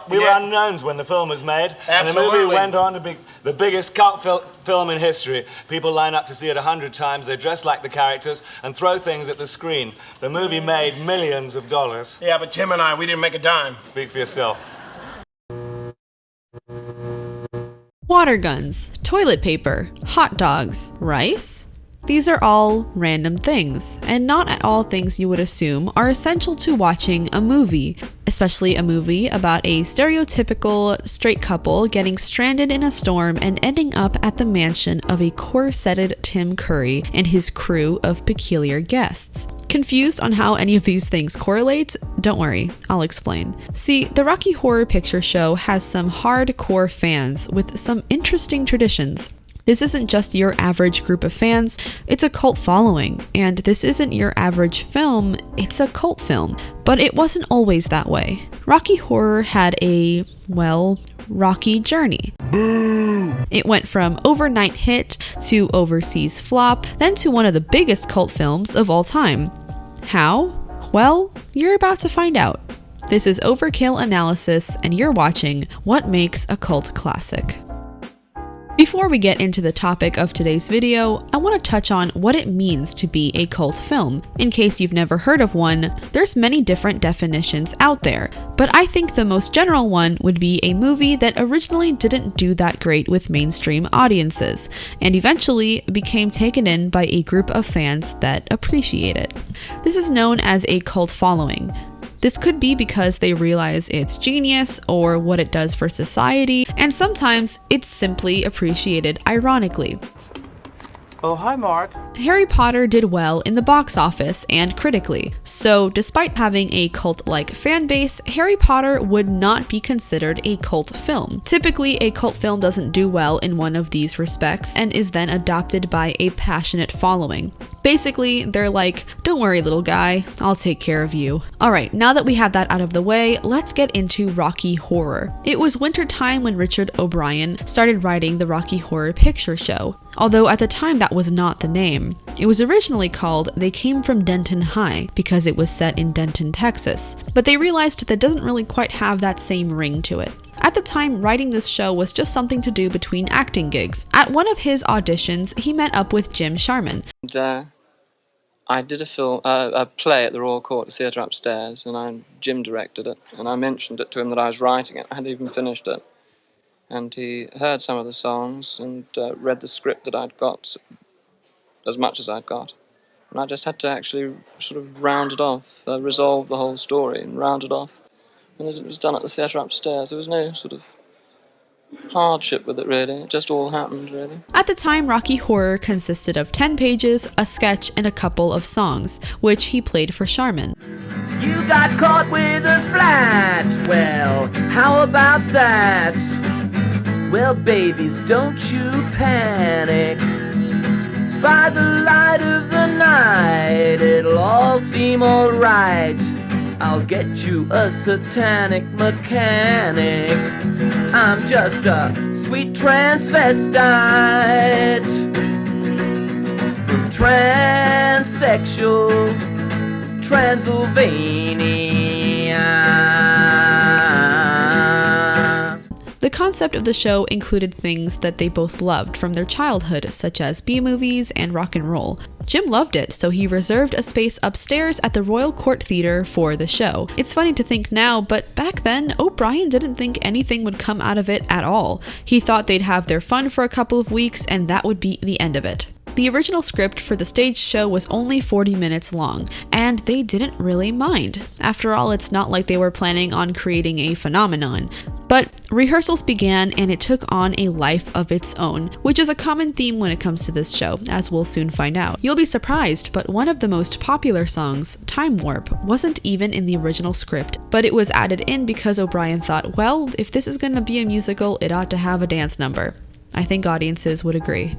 We were unknowns when the film was made. Absolutely. And the movie went on to be the biggest cult film in history. People line up to see it 100 times. They dress like the characters and throw things at the screen. The movie made millions of dollars. Yeah, but Tim and I, we didn't make a dime. Speak for yourself. Water guns, toilet paper, hot dogs, rice? These are all random things, and not at all things you would assume are essential to watching a movie, especially a movie about a stereotypical straight couple getting stranded in a storm and ending up at the mansion of a corseted Tim Curry and his crew of peculiar guests. Confused on how any of these things correlate? Don't worry, I'll explain. See, the Rocky Horror Picture Show has some hardcore fans with some interesting traditions. This isn't just your average group of fans, it's a cult following, and this isn't your average film, it's a cult film. But it wasn't always that way. Rocky Horror had a, well, rocky journey. Boo! It went from overnight hit to overseas flop, then to one of the biggest cult films of all time. How? Well, you're about to find out. This is Overkill Analysis, and you're watching What Makes a Cult Classic. Before we get into the topic of today's video, I want to touch on what it means to be a cult film. In case you've never heard of one, there's many different definitions out there, but I think the most general one would be a movie that originally didn't do that great with mainstream audiences, and eventually became taken in by a group of fans that appreciate it. This is known as a cult following. This could be because they realize it's genius or what it does for society, and sometimes it's simply appreciated ironically. Oh, hi, Mark. Harry Potter did well in the box office and critically, so despite having a cult-like fan base, Harry Potter would not be considered a cult film. Typically, a cult film doesn't do well in one of these respects and is then adopted by a passionate following. Basically, they're like, don't worry little guy, I'll take care of you. Alright, now that we have that out of the way, let's get into Rocky Horror. It was wintertime when Richard O'Brien started writing the Rocky Horror Picture Show, although at the time that was not the name. It was originally called They Came from Denton High because it was set in Denton, Texas, but they realized that doesn't really quite have that same ring to it. At the time, writing this show was just something to do between acting gigs. At one of his auditions, he met up with Jim Sharman. I did a play at the Royal Court Theatre upstairs, and Jim directed it, and I mentioned it to him that I was writing it. I hadn't even finished it. And he heard some of the songs and read the script that I'd got, as much as I'd got. And I just had to actually sort of round it off, resolve the whole story and round it off. And it was done at the theatre upstairs. There was no sort of hardship with it, really. It just all happened, really. At the time, Rocky Horror consisted of 10 pages, a sketch, and a couple of songs, which he played for Sharman. You got caught with a flat. Well, how about that? Well, babies, don't you panic. By the light of the night, it'll all seem alright. I'll get you a satanic mechanic. I'm just a sweet transvestite from transsexual Transylvania. The concept of the show included things that they both loved from their childhood, such as B-movies and rock and roll. Jim loved it, so he reserved a space upstairs at the Royal Court Theatre for the show. It's funny to think now, but back then, O'Brien didn't think anything would come out of it at all. He thought they'd have their fun for a couple of weeks, and that would be the end of it. The original script for the stage show was only 40 minutes long, and they didn't really mind. After all, it's not like they were planning on creating a phenomenon. But rehearsals began and it took on a life of its own, which is a common theme when it comes to this show, as we'll soon find out. You'll be surprised, but one of the most popular songs, Time Warp, wasn't even in the original script, but it was added in because O'Brien thought, well, if this is gonna be a musical, it ought to have a dance number. I think audiences would agree.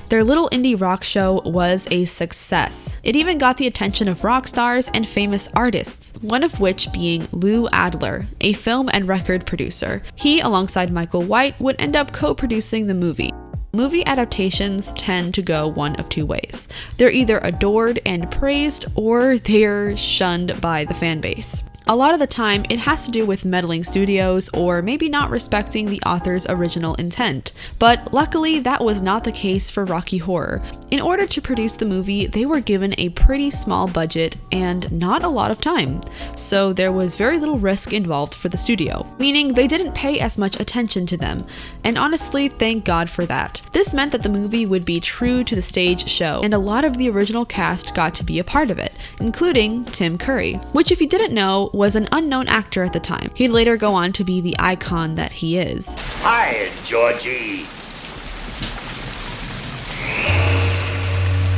Their little indie rock show was a success. It even got the attention of rock stars and famous artists, one of which being Lou Adler, a film and record producer. He, alongside Michael White, would end up co-producing the movie. Movie adaptations tend to go one of two ways. They're either adored and praised, or they're shunned by the fan base. A lot of the time, it has to do with meddling studios or maybe not respecting the author's original intent. But luckily, that was not the case for Rocky Horror. In order to produce the movie, they were given a pretty small budget and not a lot of time. So there was very little risk involved for the studio, meaning they didn't pay as much attention to them. And honestly, thank God for that. This meant that the movie would be true to the stage show, and a lot of the original cast got to be a part of it, including Tim Curry, which, if you didn't know, was an unknown actor at the time. He'd later go on to be the icon that he is. Hi, Georgie.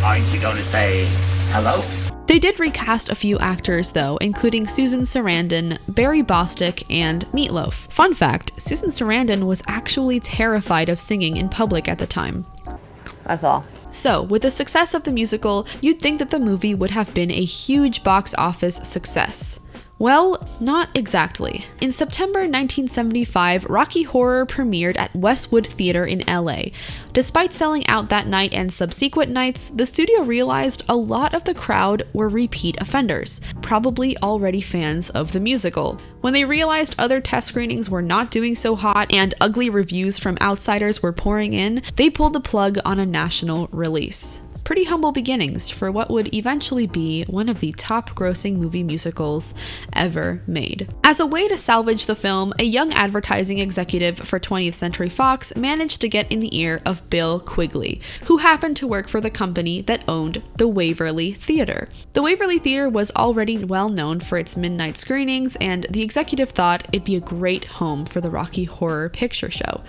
Aren't you going to say hello? They did recast a few actors though, including Susan Sarandon, Barry Bostwick, and Meatloaf. Fun fact, Susan Sarandon was actually terrified of singing in public at the time. That's all. So, with the success of the musical, you'd think that the movie would have been a huge box office success. Well, not exactly. In September 1975, Rocky Horror premiered at Westwood Theater in LA. Despite selling out that night and subsequent nights, the studio realized a lot of the crowd were repeat offenders, probably already fans of the musical. When they realized other test screenings were not doing so hot and ugly reviews from outsiders were pouring in, they pulled the plug on a national release. Pretty humble beginnings for what would eventually be one of the top-grossing movie musicals ever made. As a way to salvage the film, a young advertising executive for 20th Century Fox managed to get in the ear of Bill Quigley, who happened to work for the company that owned the Waverly Theater. The Waverly Theater was already well known for its midnight screenings, and the executive thought it'd be a great home for the Rocky Horror Picture Show.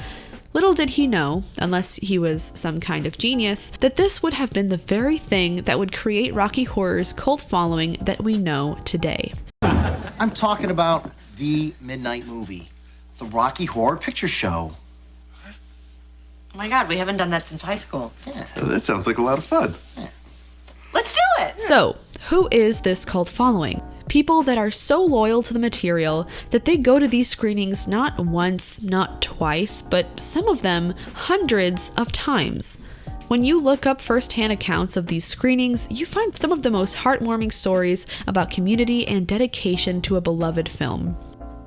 Little did he know, unless he was some kind of genius, that this would have been the very thing that would create Rocky Horror's cult following that we know today. I'm talking about the midnight movie, the Rocky Horror Picture Show. Oh my God, we haven't done that since high school. Yeah. That sounds like a lot of fun. Yeah. Let's do it! So, who is this cult following? People that are so loyal to the material that they go to these screenings not once, not twice, but some of them hundreds of times. When you look up first-hand accounts of these screenings, you find some of the most heartwarming stories about community and dedication to a beloved film.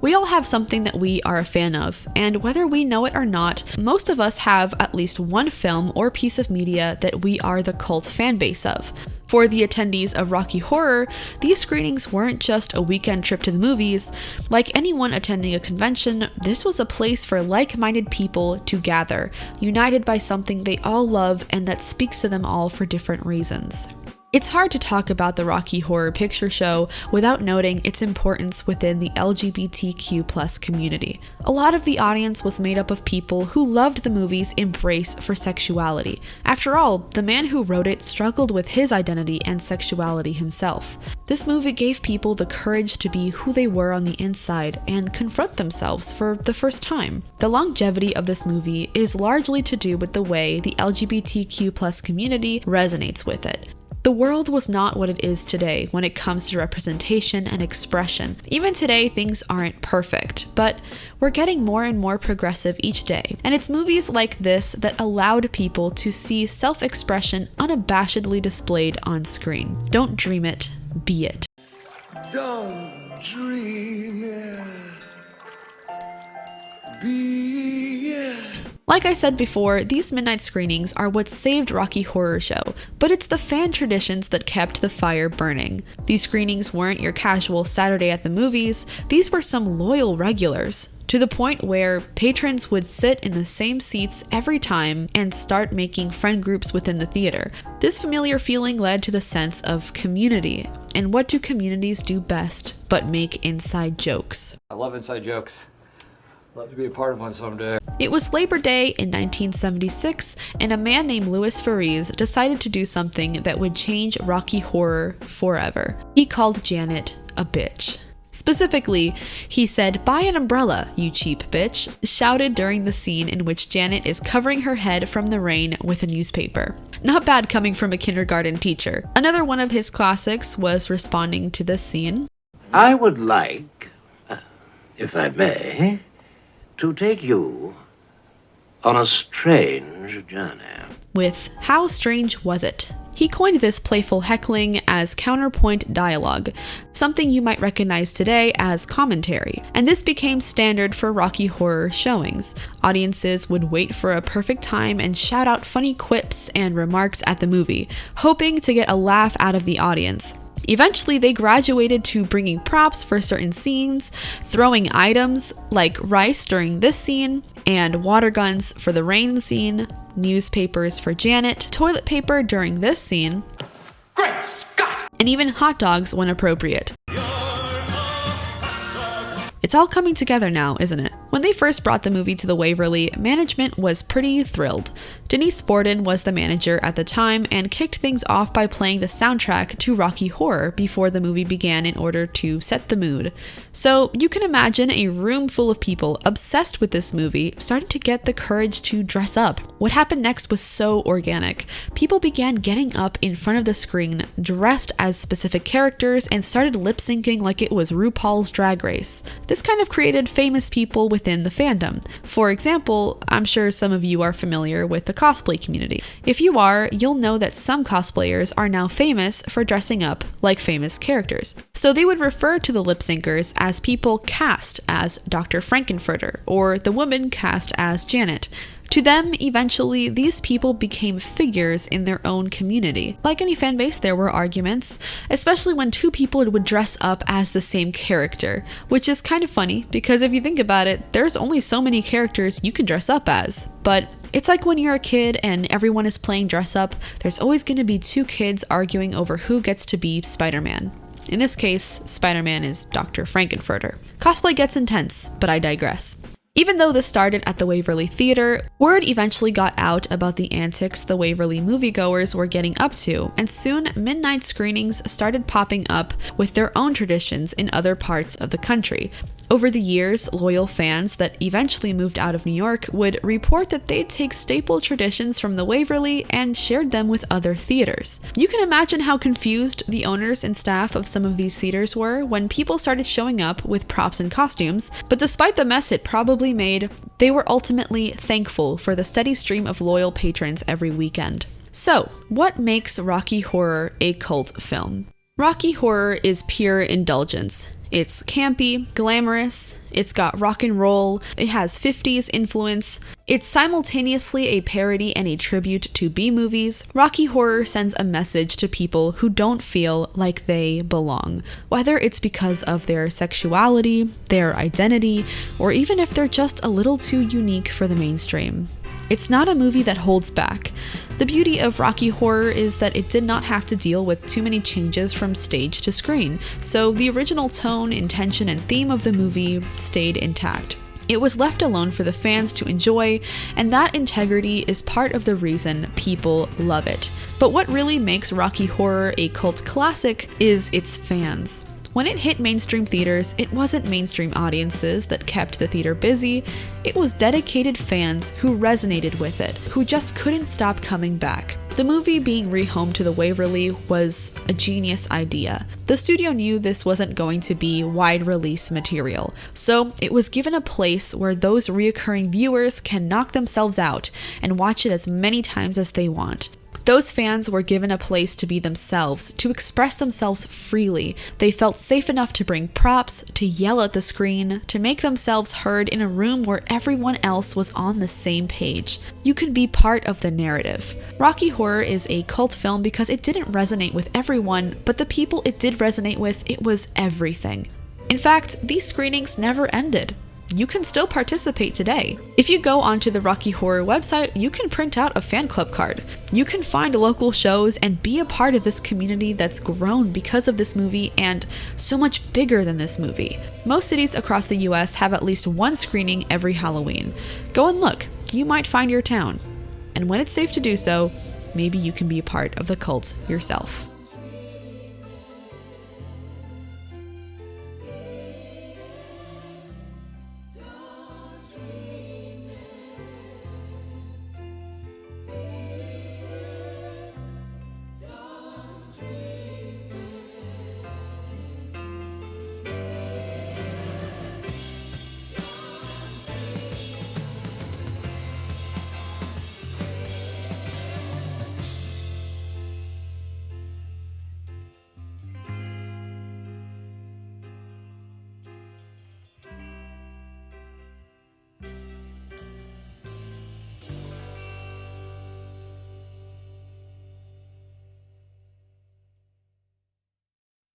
We all have something that we are a fan of, and whether we know it or not, most of us have at least one film or piece of media that we are the cult fan base of. For the attendees of Rocky Horror, these screenings weren't just a weekend trip to the movies. Like anyone attending a convention, this was a place for like-minded people to gather, united by something they all love and that speaks to them all for different reasons. It's hard to talk about the Rocky Horror Picture Show without noting its importance within the LGBTQ+ community. A lot of the audience was made up of people who loved the movie's embrace for sexuality. After all, the man who wrote it struggled with his identity and sexuality himself. This movie gave people the courage to be who they were on the inside and confront themselves for the first time. The longevity of this movie is largely to do with the way the LGBTQ+ community resonates with it. The world was not what it is today when it comes to representation and expression. Even today, things aren't perfect, but we're getting more and more progressive each day. And it's movies like this that allowed people to see self-expression unabashedly displayed on screen. Don't dream it, be it. Don't dream it, be it. Like I said before, these midnight screenings are what saved Rocky Horror Show, but it's the fan traditions that kept the fire burning. These screenings weren't your casual Saturday at the movies, these were some loyal regulars, to the point where patrons would sit in the same seats every time and start making friend groups within the theater. This familiar feeling led to the sense of community, and what do communities do best but make inside jokes? I love inside jokes. Love to be a part of one someday. It was Labor Day in 1976, and a man named Louis Fares decided to do something that would change Rocky Horror forever. He called Janet a bitch. Specifically, he said, "Buy an umbrella, you cheap bitch," shouted during the scene in which Janet is covering her head from the rain with a newspaper. Not bad coming from a kindergarten teacher. Another one of his classics was responding to this scene. I would like, if I may, to take you on a strange journey. With How Strange Was It? He coined this playful heckling as counterpoint dialogue, something you might recognize today as commentary. And this became standard for Rocky Horror showings. Audiences would wait for a perfect time and shout out funny quips and remarks at the movie, hoping to get a laugh out of the audience. Eventually, they graduated to bringing props for certain scenes, throwing items like rice during this scene, and water guns for the rain scene, newspapers for Janet, toilet paper during this scene, Great Scott! and even hot dogs when appropriate. It's all coming together now, isn't it? When they first brought the movie to the Waverly, management was pretty thrilled. Denise Borden was the manager at the time and kicked things off by playing the soundtrack to Rocky Horror before the movie began in order to set the mood. So you can imagine a room full of people obsessed with this movie started to get the courage to dress up. What happened next was so organic. People began getting up in front of the screen, dressed as specific characters, and started lip-syncing like it was RuPaul's Drag Race. This kind of created famous people within the fandom. For example, I'm sure some of you are familiar with the cosplay community. If you are, you'll know that some cosplayers are now famous for dressing up like famous characters. So they would refer to the lip syncers as people cast as Dr. Frankenfurter or the woman cast as Janet. To them, eventually, these people became figures in their own community. Like any fan base, there were arguments, especially when two people would dress up as the same character, which is kind of funny because if you think about it, there's only so many characters you can dress up as. But it's like when you're a kid and everyone is playing dress up, there's always going to be two kids arguing over who gets to be Spider-Man. In this case, Spider-Man is Dr. Frankenfurter. Cosplay gets intense, but I digress. Even though this started at the Waverly Theater, word eventually got out about the antics the Waverly moviegoers were getting up to, and soon midnight screenings started popping up with their own traditions in other parts of the country. Over the years, loyal fans that eventually moved out of New York would report that they'd take staple traditions from the Waverly and shared them with other theaters. You can imagine how confused the owners and staff of some of these theaters were when people started showing up with props and costumes, but despite the mess it probably made, they were ultimately thankful for the steady stream of loyal patrons every weekend. So, what makes Rocky Horror a cult film? Rocky Horror is pure indulgence. It's campy, glamorous, it's got rock and roll, it has 50s influence, it's simultaneously a parody and a tribute to B-movies. Rocky Horror sends a message to people who don't feel like they belong, whether it's because of their sexuality, their identity, or even if they're just a little too unique for the mainstream. It's not a movie that holds back. The beauty of Rocky Horror is that it did not have to deal with too many changes from stage to screen, so the original tone, intention, and theme of the movie stayed intact. It was left alone for the fans to enjoy, and that integrity is part of the reason people love it. But what really makes Rocky Horror a cult classic is its fans. When it hit mainstream theaters, it wasn't mainstream audiences that kept the theater busy, it was dedicated fans who resonated with it, who just couldn't stop coming back. The movie being rehomed to the Waverly was a genius idea. The studio knew this wasn't going to be wide release material, so it was given a place where those reoccurring viewers can knock themselves out and watch it as many times as they want. Those fans were given a place to be themselves, to express themselves freely. They felt safe enough to bring props, to yell at the screen, to make themselves heard in a room where everyone else was on the same page. You could be part of the narrative. Rocky Horror is a cult film because it didn't resonate with everyone, but the people it did resonate with, it was everything. In fact, these screenings never ended. You can still participate today. If you go onto the Rocky Horror website, you can print out a fan club card. You can find local shows and be a part of this community that's grown because of this movie and so much bigger than this movie. Most cities across the US have at least one screening every Halloween. Go and look, you might find your town. And when it's safe to do so, maybe you can be a part of the cult yourself.